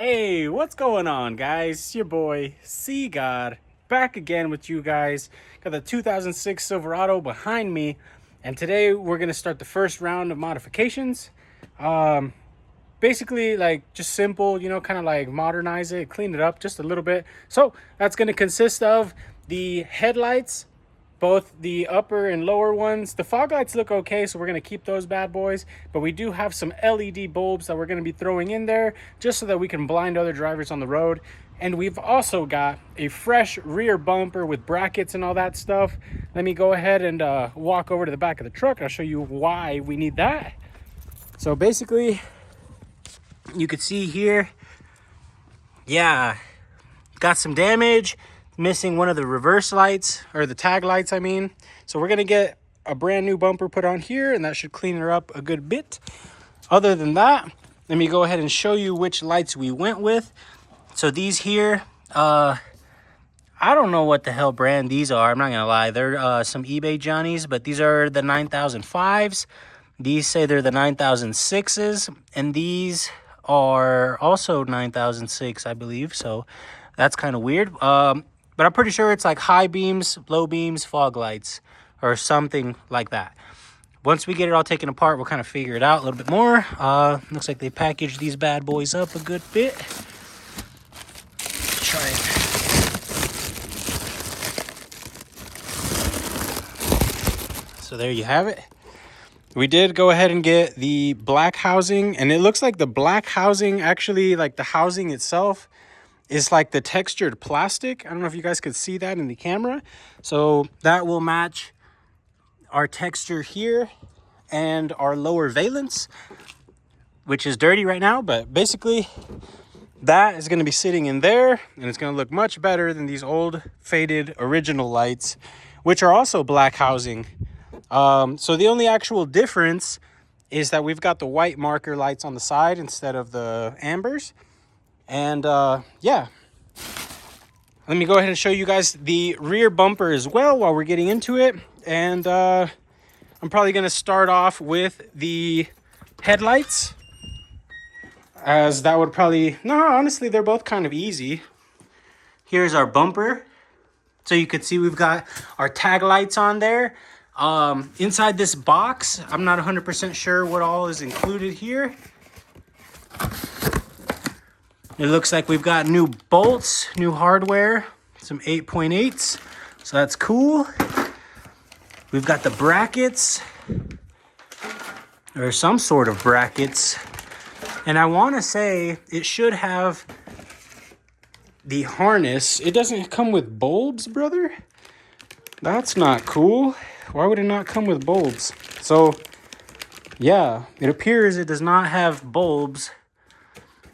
Hey, what's going on, guys? It's your boy CGOD back again with you guys. Got the 2006 Silverado behind me, and today we're gonna start the first round of modifications. Basically, like just simple, kind of like modernize it, clean it up just a little bit. So that's gonna consist of the headlights, both the upper and lower ones. The fog lights look okay, so we're going to keep those bad boys, but we do have some LED bulbs that we're going to be throwing in there just so that we can blind other drivers on the road. And we've also got a fresh rear bumper with brackets and all that stuff. Let me go ahead and walk over to the back of the truck. I'll show you why we need that. So basically, you could see here, got some damage. Missing one of the reverse lights, or the tag lights, I mean. So we're gonna get a brand new bumper put on here, and that should clean her up a good bit. Other than that, let me go ahead and show you which lights we went with. So these here, I don't know what the hell brand these are, I'm not gonna lie. They're some eBay Johnnies, but these are the 9005s. These say they're the 9006s, and these are also 9006, I believe. So that's kind of weird. But I'm pretty sure it's like high beams, low beams, fog lights, or something like that. Once we get it all taken apart, we'll kind of figure it out a little bit more. Looks like they packaged these bad boys up a good bit. Try it. So there you have it. We did go ahead and get the black housing, and it looks like the black housing, actually, like the housing itself, is like the textured plastic. I don't know if you guys could see that in the camera. So that will match our texture here and our lower valence, which is dirty right now. But basically, that is going to be sitting in there, and it's going to look much better than these old faded original lights, which are also black housing. So the only actual difference is that we've got the white marker lights on the side instead of the ambers. And yeah, let me go ahead and show you guys the rear bumper as well while we're getting into it. And I'm probably going to start off with the headlights, as that would probably, no, honestly, they're both kind of easy. Here's our bumper. So you could see we've got our tag lights on there. Inside this box, I'm not 100% sure what all is included here. It looks like we've got new bolts, new hardware, some 8.8s, so that's cool. We've got the brackets, or some sort of brackets, and I want to say it should have the harness. It doesn't come with bulbs, brother? That's not cool. Why would it not come with bulbs? So, yeah, it appears it does not have bulbs.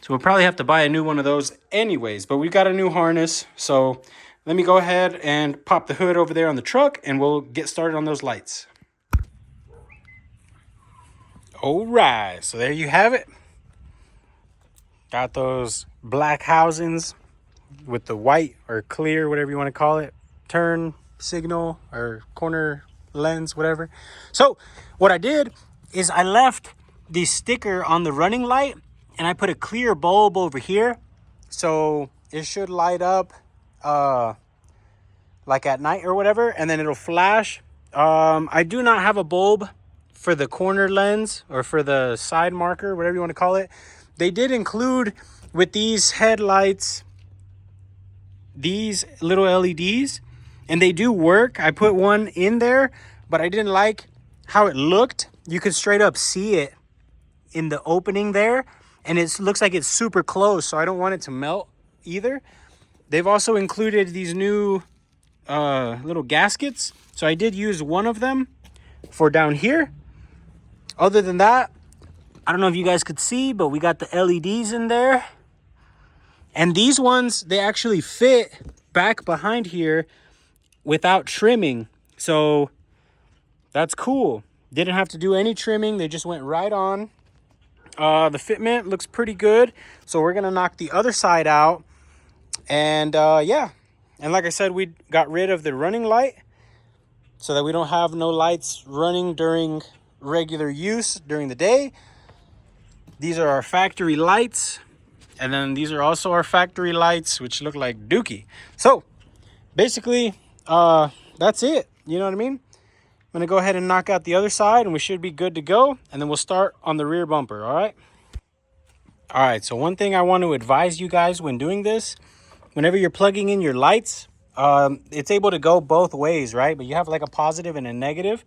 So we'll probably have to buy a new one of those anyways, but we've got a new harness. So let me go ahead and pop the hood over there on the truck, and we'll get started on those lights. All right, so there you have it. Got those black housings with the white or clear, whatever you want to call it, turn signal or corner lens, whatever. So what I did is I left the sticker on the running light, and I put a clear bulb over here, so it should light up like at night or whatever, and then it'll flash. I do not have a bulb for the corner lens or for the side marker, whatever you want to call it. They did include with these headlights these little LEDs, and they do work. I put one in there, but I didn't like how it looked. You could straight up see it in the opening there, and it looks like it's super close, so I don't want it to melt either. They've also included these new little gaskets, so I did use one of them for down here. Other than that, I don't know if you guys could see, but we got the LEDs in there, and these ones, they actually fit back behind here without trimming, so that's cool. Didn't have to do any trimming, they just went right on. The fitment looks pretty good, so we're gonna knock the other side out. And yeah, and like I said, we got rid of the running light so that we don't have no lights running during regular use during the day. These are our factory lights, And then these are also our factory lights, which look like dookie. So basically, that's it. You know what I mean? I'm gonna go ahead and knock out the other side and we should be good to go. And then we'll start on the rear bumper, all right? All right, so one thing I want to advise you guys when doing this, whenever you're plugging in your lights, it's able to go both ways, right? But you have like a positive and a negative.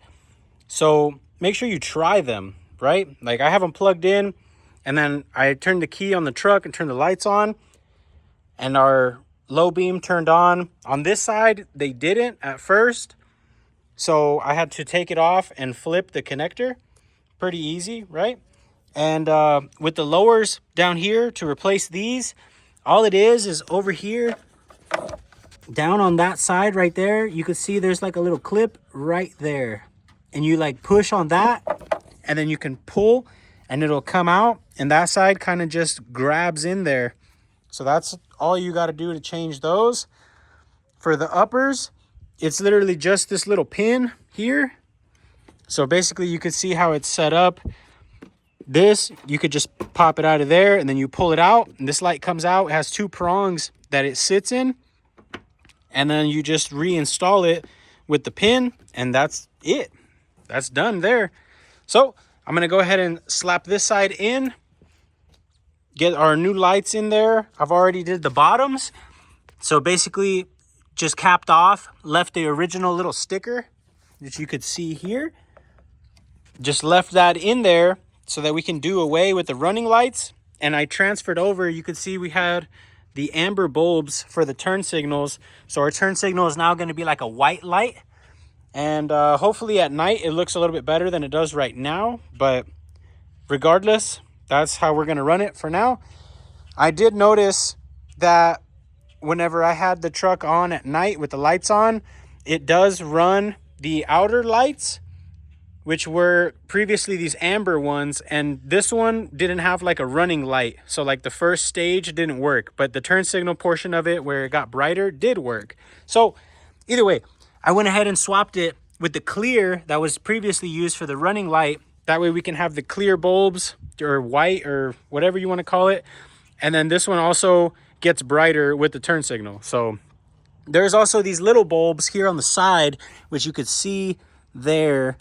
So make sure you try them, right? Like I have them plugged in and then I turned the key on the truck and turned the lights on and our low beam turned on. On this side, they didn't at first. So I had to take it off and flip the connector. Pretty easy, right? And with the lowers down here to replace these, all it is over here, down on that side right there, you can see there's like a little clip right there. And you like push on that and then you can pull and it'll come out. And that side kind of just grabs in there. So that's all you got to do to change those. For the uppers, it's literally just this little pin here. So basically you could see how it's set up. This, you could just pop it out of there and then you pull it out and this light comes out. It has two prongs that it sits in. And then you just reinstall it with the pin and that's it. That's done there. So I'm going to go ahead and slap this side in. Get our new lights in there. I've already did the bottoms. So basically just capped off, left the original little sticker that you could see here. Just left that in there so that we can do away with the running lights. And I transferred over, you could see we had the amber bulbs for the turn signals. So our turn signal is now going to be like a white light. And hopefully at night it looks a little bit better than it does right now. But regardless, that's how we're going to run it for now. I did notice that whenever I had the truck on at night with the lights on, it does run the outer lights, which were previously these amber ones, and this one didn't have like a running light. So like the first stage didn't work, but the turn signal portion of it where it got brighter did work. So either way, I went ahead and swapped it with the clear that was previously used for the running light. That way we can have the clear bulbs or white or whatever you want to call it. And then this one also gets brighter with the turn signal. So there's also these little bulbs here on the side, which you could see there.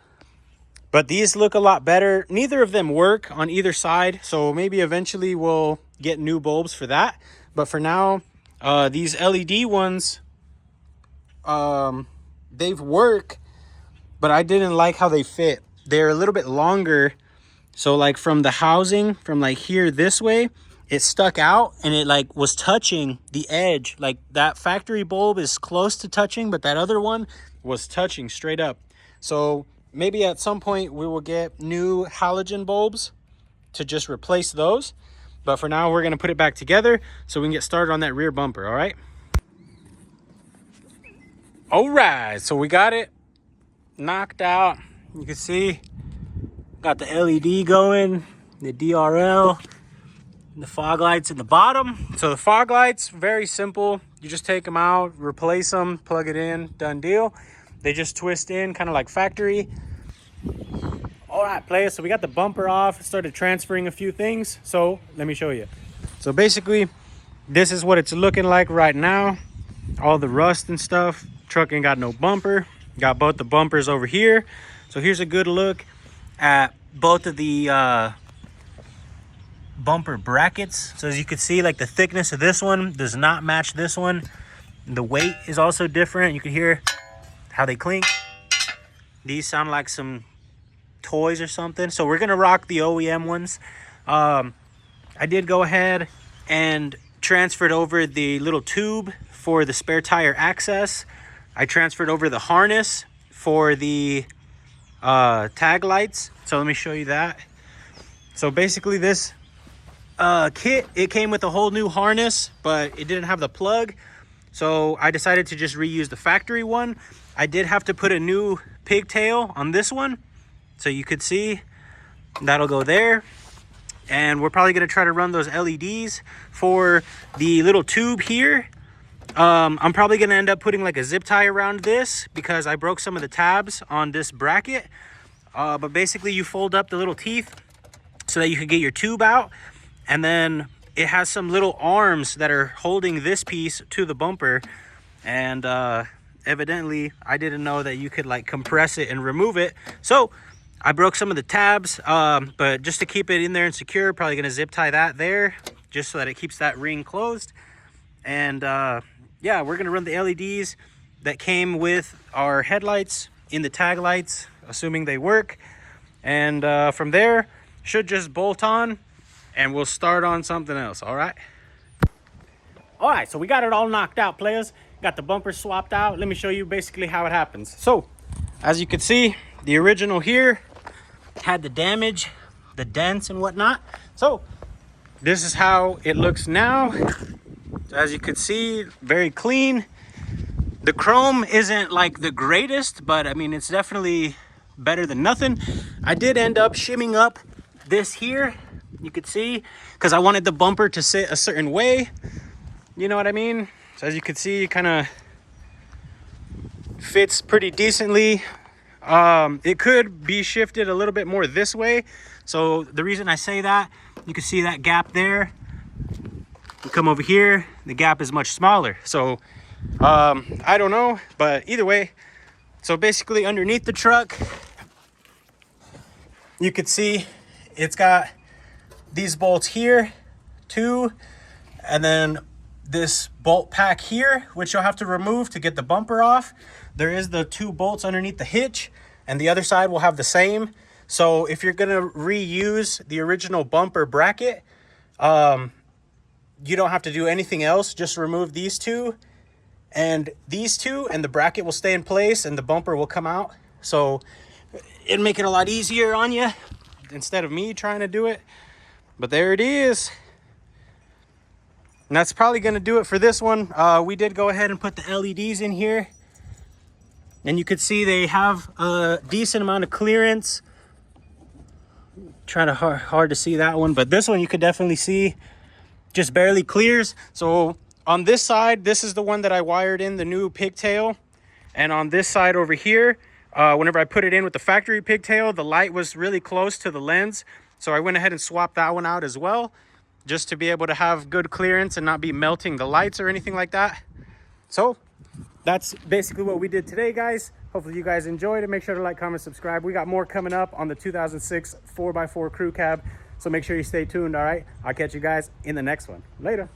But these look a lot better. Neither of them work on either side. So maybe eventually we'll get new bulbs for that. But for now, these LED ones, they work, but I didn't like how they fit. They're a little bit longer. So like from the housing, from like here this way, it stuck out and it like was touching the edge. Like that factory bulb is close to touching, but that other one was touching straight up. So maybe at some point we will get new halogen bulbs to just replace those. But for now, we're going to put it back together so we can get started on that rear bumper, all right? All right, so we got it knocked out. You can see, got the LED going, the DRL, the fog lights in the bottom. So the fog lights, very simple. You just take them out, replace them, plug it in, done deal. They just twist in, kind of like factory. All right, players, so we got the bumper off, started transferring a few things. So let me show you. So basically, this is what it's looking like right now. All the rust and stuff. Truck ain't got no bumper. Got both the bumpers over here. So here's a good look at both of the bumper brackets. So as you can see, like the thickness of this one does not match this one. The weight is also different. You can hear how they clink. These sound like some toys or something. So we're gonna rock the OEM ones. I did go ahead and transferred over the little tube for the spare tire access. I transferred over the harness for the tag lights. So let me show you that. So basically this kit, it came with a whole new harness, but it didn't have the plug. So I decided to just reuse the factory one. I did have to put a new pigtail on this one. So you could see that'll go there. And we're probably going to try to run those LEDs for the little tube here. I'm probably going to end up putting like a zip tie around this because I broke some of the tabs on this bracket. But basically you fold up the little teeth so that you can get your tube out. And then it has some little arms that are holding this piece to the bumper, and evidently I didn't know that you could like compress it and remove it. So I broke some of the tabs, but just to keep it in there and secure, probably gonna zip tie that there just so that it keeps that ring closed. And yeah, we're gonna run the LEDs that came with our headlights in the tag lights, assuming they work. And from there, should just bolt on and we'll start on something else. All right, so we got it all knocked out, players. Got the bumper swapped out. Let me show you basically how it happens. So as you can see, the original here had the damage, the dents and whatnot. So this is how it looks now. So as you can see, very clean. The chrome isn't like the greatest, but I mean, it's definitely better than nothing. I did end up shimming up this here, you could see, because I wanted the bumper to sit a certain way. You know what I mean? So as you can see, it kind of fits pretty decently. It could be shifted a little bit more this way. So the reason I say that, you can see that gap there. You come over here, the gap is much smaller. So I don't know, but either way. So basically underneath the truck, you could see it's got these bolts here, two, and then this bolt pack here, which you'll have to remove to get the bumper off. There is the two bolts underneath the hitch, and the other side will have the same. So if you're gonna reuse the original bumper bracket, you don't have to do anything else. Just remove these two, and the bracket will stay in place and the bumper will come out. So it'll make it a lot easier on you instead of me trying to do it. But there it is. And that's probably going to do it for this one. We did go ahead and put the LEDs in here, and you could see they have a decent amount of clearance. Trying to hard to see that one, but this one you could definitely see just barely clears. So on this side, this is the one that I wired in the new pigtail, and on this side over here, whenever I put it in with the factory pigtail, the light was really close to the lens. So I went ahead and swapped that one out as well, just to be able to have good clearance and not be melting the lights or anything like that. So that's basically what we did today, guys. Hopefully you guys enjoyed it. Make sure to like, comment, subscribe. We got more coming up on the 2006 4x4 crew cab. So make sure you stay tuned, all right? I'll catch you guys in the next one. Later.